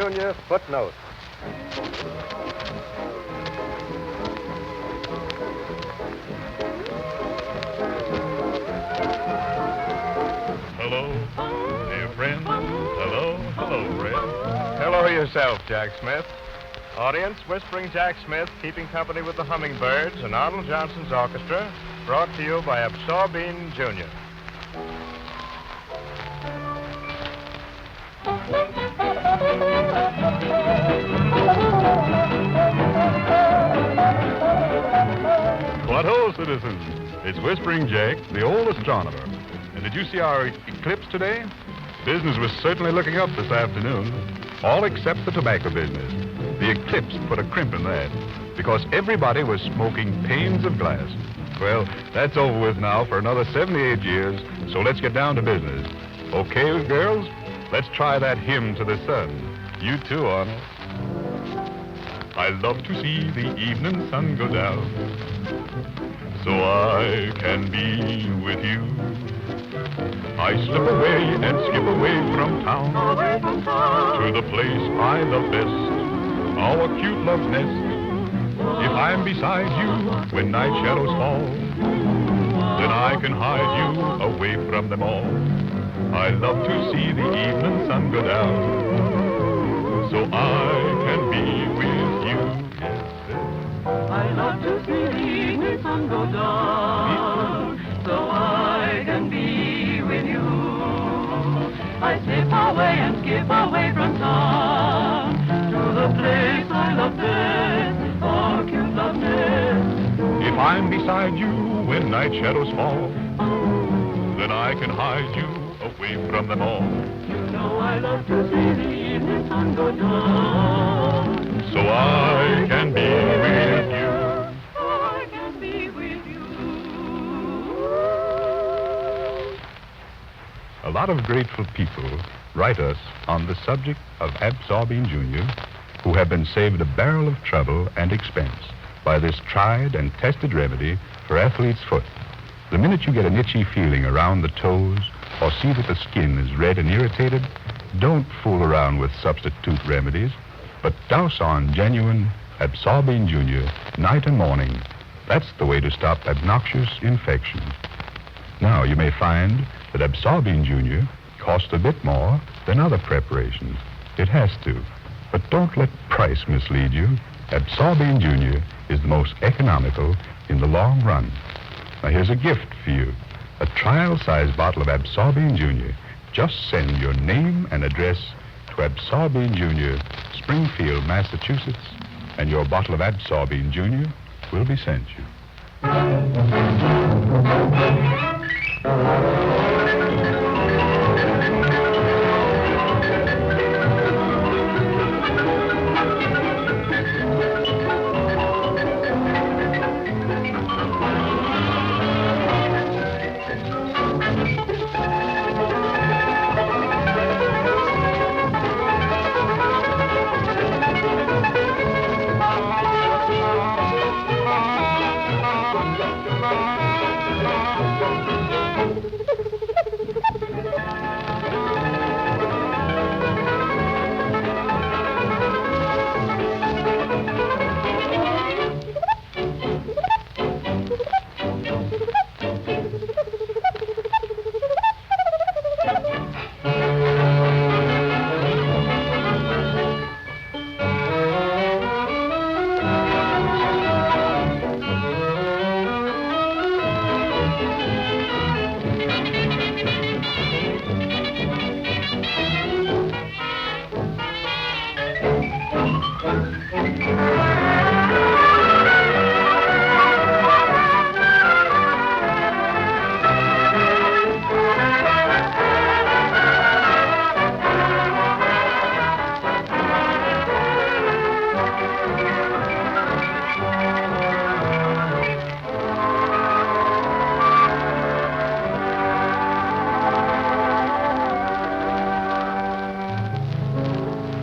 Jr. Footnotes. Hello, dear friend. Hello, friend. Hello yourself, Jack Smith. Audience, Whispering Jack Smith, keeping company with the Hummingbirds and Arnold Johnson's Orchestra, brought to you by Absorbine, Jr. What-ho, citizens. It's Whispering Jack, the old astronomer. And did you see our eclipse today? Business was certainly looking up this afternoon, all except the tobacco business. The eclipse put a crimp in that, because everybody was smoking panes of glass. Well, that's over with now for another 78 years, so let's get down to business. Okay, girls? Let's try that hymn to the sun. You too, Arnold. I love to see the evening sun go down, so I can be with you. I slip away and skip away from town to the place I love best, our cute love nest. If I'm beside you when night shadows fall, then I can hide you away from them all. I love to see the evening sun go down, so I can be with you. I love to see the evening sun go down, so I can be with you. I slip away and skip away from town to the place I love best, our cute love nest. If I'm beside you when night shadows fall, then I can hide you away from them all. You know I love to see the evening sun go down, so I can be with you. I can be with you. A lot of grateful people write us on the subject of Absorbine, Jr., who have been saved a barrel of trouble and expense by this tried and tested remedy for athlete's foot. The minute you get an itchy feeling around the toes or see that the skin is red and irritated, don't fool around with substitute remedies, but douse on genuine Absorbine, Jr. night and morning. That's the way to stop obnoxious infections. Now, you may find that Absorbine, Jr. costs a bit more than other preparations. It has to. But don't let price mislead you. Absorbine, Jr. is the most economical in the long run. Now, here's a gift for you. A trial-size bottle of Absorbine, Jr. Just send your name and address to Absorbine, Jr., Springfield, Massachusetts, and your bottle of Absorbine, Jr. will be sent you.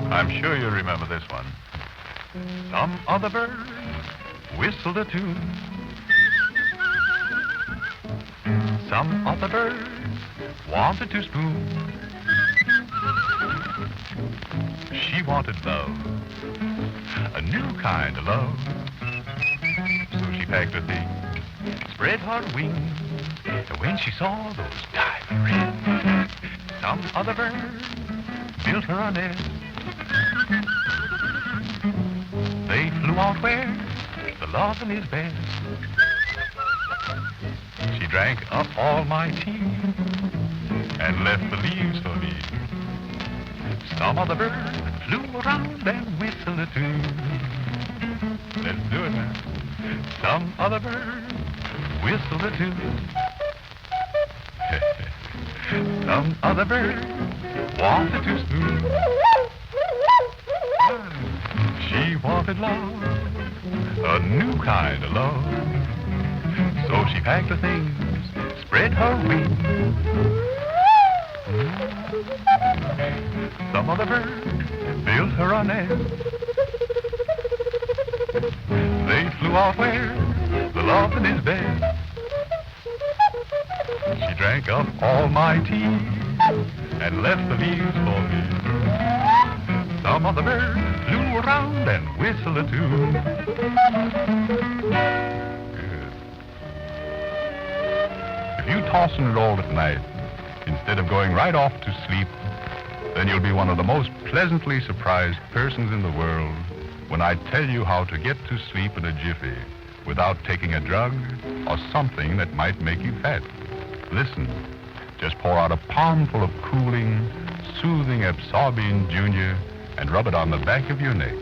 I'm sure you remember this one. Some other bird whistled a tune. Some other bird wanted to spoon. She wanted love, a new kind of love. So she packed her things, spread her wings, and when she saw those diamond rings, some other bird built her a nest. They flew out where the loving is best. She drank up all my tea and left the leaves for me. Some other bird flew around and whistled a tune. Let's do it now. Some other bird whistled a tune. Some other bird wanted to spoon. She wanted love, a new kind of love. So she packed her things, spread her wings. Some other bird built her a nest. They flew out where the loving is best. She drank up all my tea and left the leaves for me. Some other bird flew around and whistled a tune. Good. If you tossing it all at night instead of going right off to sleep, then you'll be one of the most pleasantly surprised persons in the world when I tell you how to get to sleep in a jiffy without taking a drug or something that might make you fat. Listen, just pour out a palmful of cooling, soothing Absorbine Junior and rub it on the back of your neck.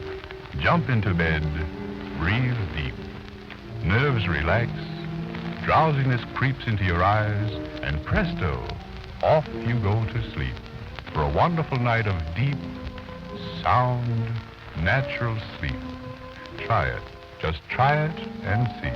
Jump into bed, breathe deep. Nerves relax, drowsiness creeps into your eyes, and presto, off you go to sleep for a wonderful night of deep, sound, natural sleep. Try it. Just try it and see.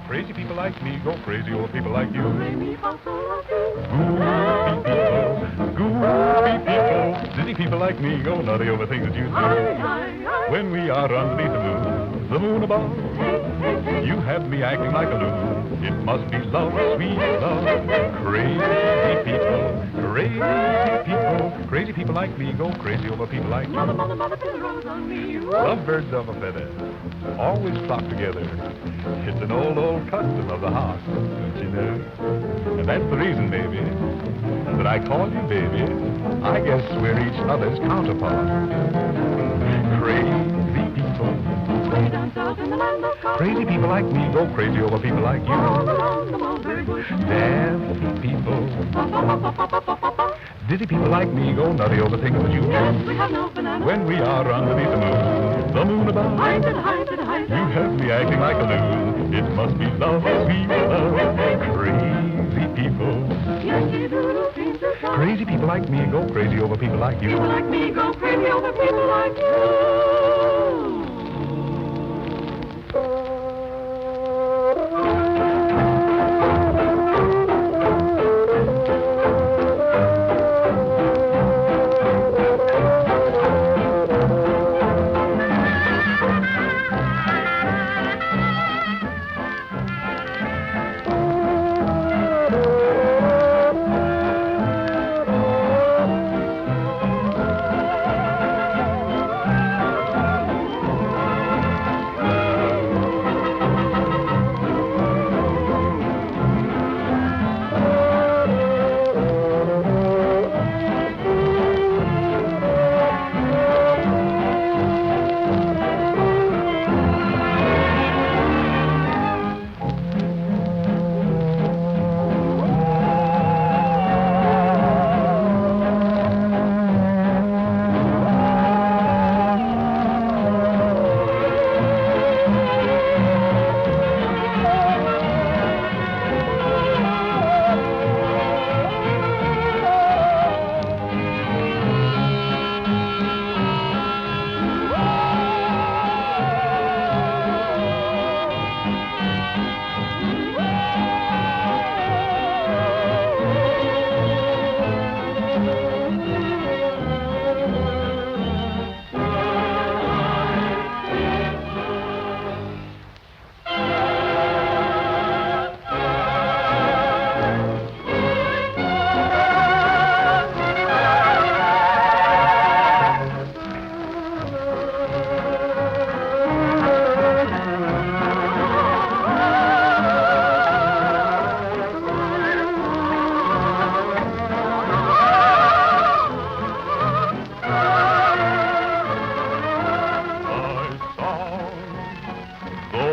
Crazy people like me go crazy over people like you. Goofy people, dizzy people like me go nutty over things that you do. When we are underneath the moon above, you have me acting like a loon. It must be love, sweet love. Crazy crazy people like me go crazy over people like you. Lovebirds of a feather always flock together. It's an old custom of the heart, don't you know? And that's the reason, baby, that I call you baby. I guess we're each other's counterpart. Crazy people Way down south in the land of cotton. Crazy people like me go crazy over people like you. All along the mulberry bush. Daffy people. Ba-ba-ba-ba-ba-ba-ba. Dizzy people like me go nutty over things that you Yes, do. we have no banana. When we are underneath the moon above. Hide it, hide it, hide it. You have me acting like a loon. It must be love we love. Crazy people. Yes, you do seem to come. Crazy people like me go crazy over people like you. People like me go crazy over people like you.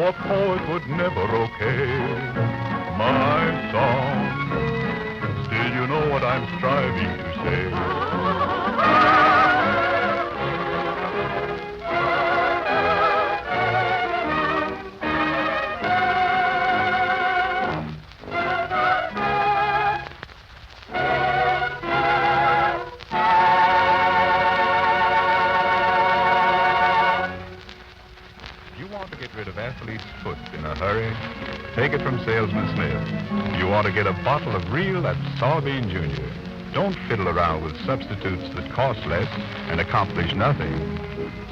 A poet would never okay my song. Still, you know what I'm striving to say. Athlete's foot in a hurry, take it from Salesman Smith. You want to get a bottle of real Absorbine Junior. Don't fiddle around with substitutes that cost less and accomplish nothing.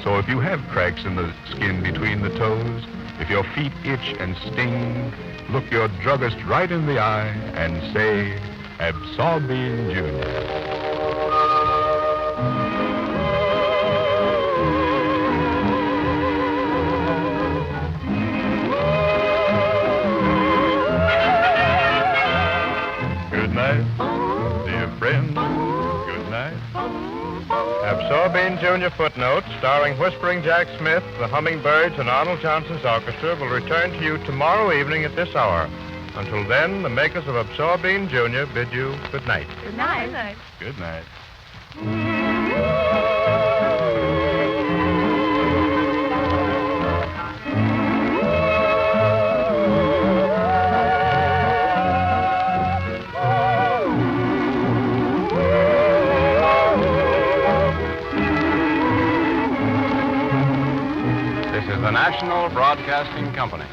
So if you have cracks in the skin between the toes, if your feet itch and sting, look your druggist right in the eye and say, Absorbine Junior. Absorbine Junior Footnotes, starring Whispering Jack Smith, the Hummingbirds, and Arnold Johnson's Orchestra, will return to you tomorrow evening at this hour. Until then, the makers of Absorbine Junior bid you good night. Good night. Good night. The National Broadcasting Company.